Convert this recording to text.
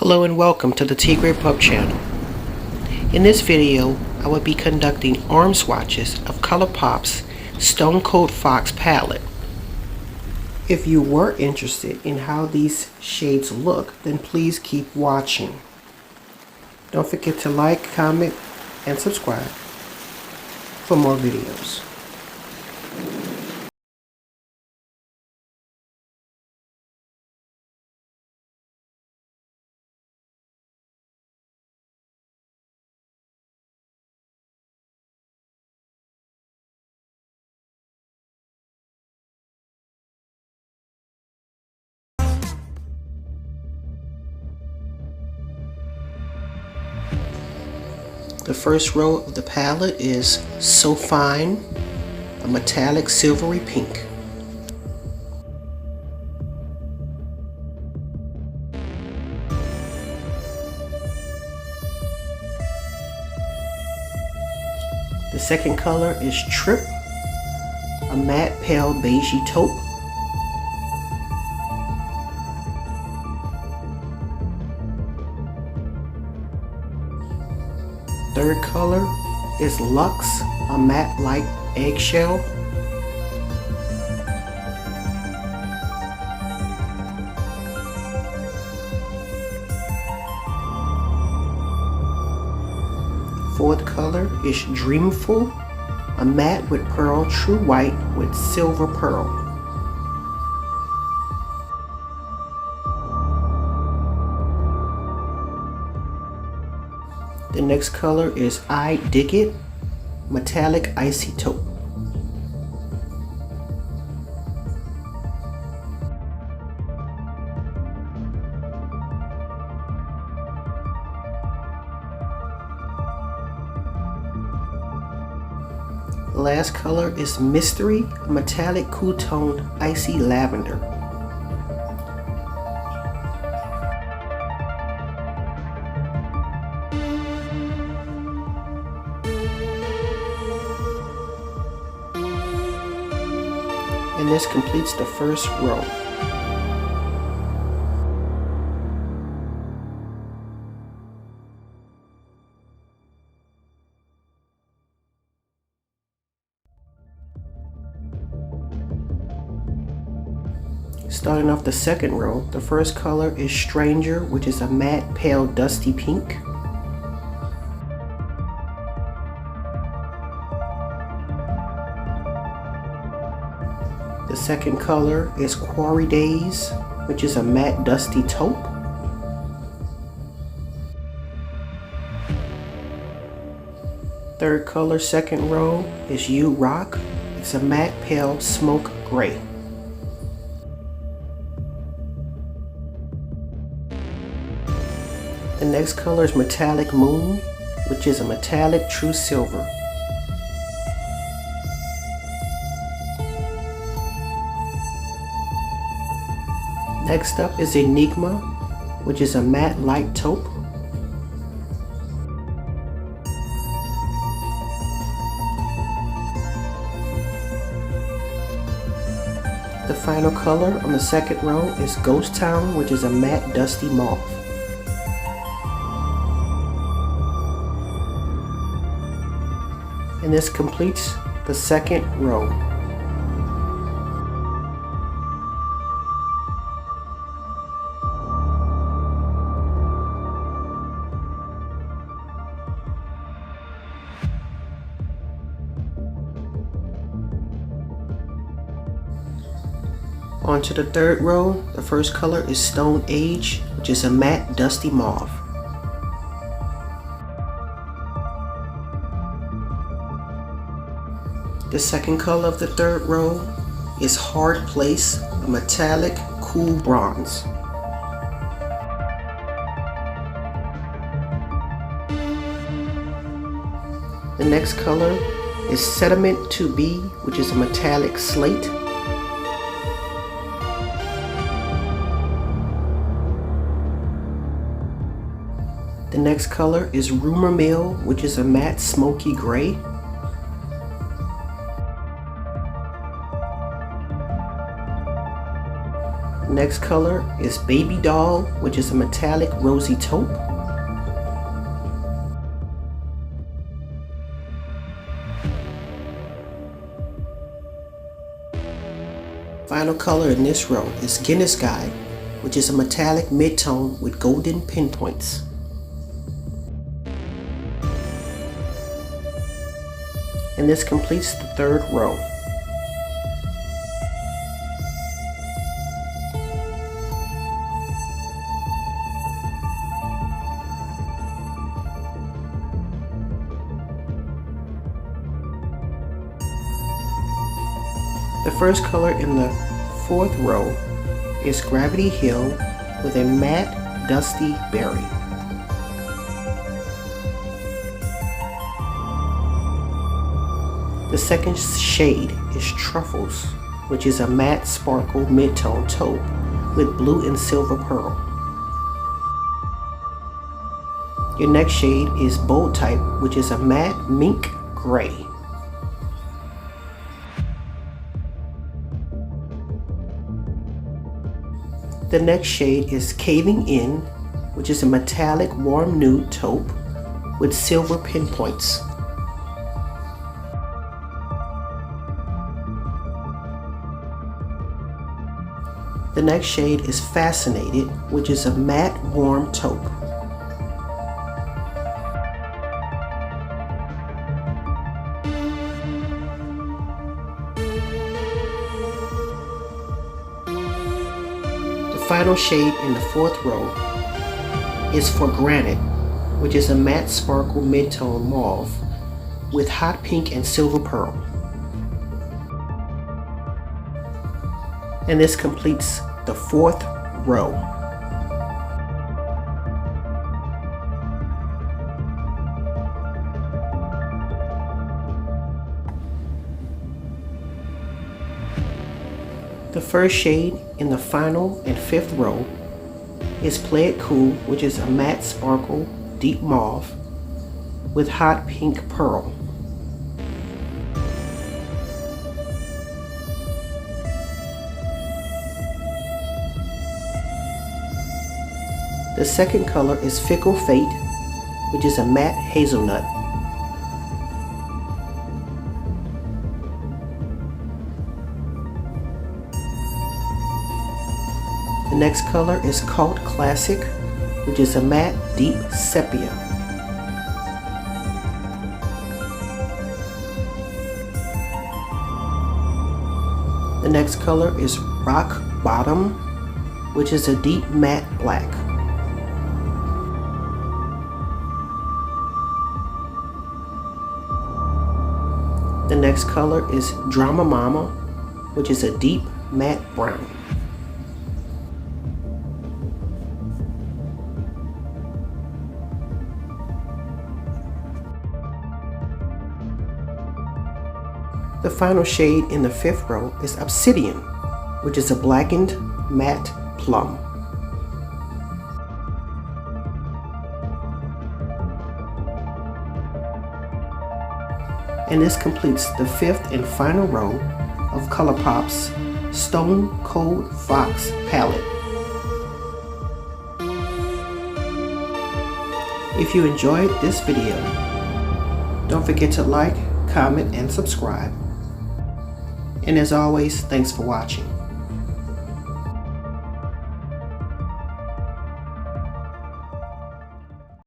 Hello and welcome to the Tigre.pup channel. In this video, I will be conducting arm swatches of Colourpop's Stone Cold Fox palette. If you were interested in how these shades look, then please keep watching. Don't forget to like, comment, and subscribe for more videos. The first row of the palette is So Fine, a metallic silvery pink. The second color is Trip, a matte pale beigey taupe. Third color is Luxe, a matte light eggshell. Fourth color is Dreamful, a matte with pearl true white with silver pearl. The next color is I Dig It, metallic icy taupe. The last color is Mystery, metallic cool toned icy lavender. And this completes the first row. Starting off the second row, the first color is Stranger, which is a matte pale dusty pink. The second color is Quarry Days, which is a matte dusty taupe. Third color, second row, is You Rock. It's a matte pale smoke gray. The next color is Metallic Moon, which is a metallic true silver. Next up is Enigma, which is a matte light taupe. The final color on the second row is Ghost Town, which is a matte dusty mauve. And this completes the second row. On to the third row, the first color is Stone Age, which is a matte dusty mauve. The second color of the third row is Hard Place, a metallic cool bronze. The next color is Sediment to Be, which is a metallic slate. The next color is Rumor Mill, which is a matte smoky gray. next color is Baby Doll, which is a metallic rosy taupe. Final color in this row is Guinness Guide, which is a metallic mid-tone with golden pinpoints. And this completes the third row. The first color in the fourth row is Gravity Hill with a matte dusty berry. The second shade is Truffles, which is a matte sparkle mid-tone taupe with blue and silver pearl. Your next shade is Bold Type, which is a matte mink gray. The next shade is Caving In, which is a metallic warm nude taupe with silver pinpoints. The next shade is Fascinated, which is a matte warm taupe. The final shade in the fourth row is For Granted, which is a matte sparkle mid-tone mauve with hot pink and silver pearl. And this completes the fourth row. The first shade in the final and fifth row is Play It Cool, which is a matte sparkle deep mauve with hot pink pearl. The second color is Fickle Fate, which is a matte hazelnut. The next color is Cult Classic, which is a matte deep sepia. The next color is Rock Bottom, which is a deep matte black. The next color is Drama Mama, which is a deep matte brown. The final shade in the fifth row is Obsidian, which is a blackened matte plum. And this completes the fifth and final row of Colourpop's Stone Cold Fox palette. If you enjoyed this video, don't forget to like, comment, and subscribe. And as always, thanks for watching.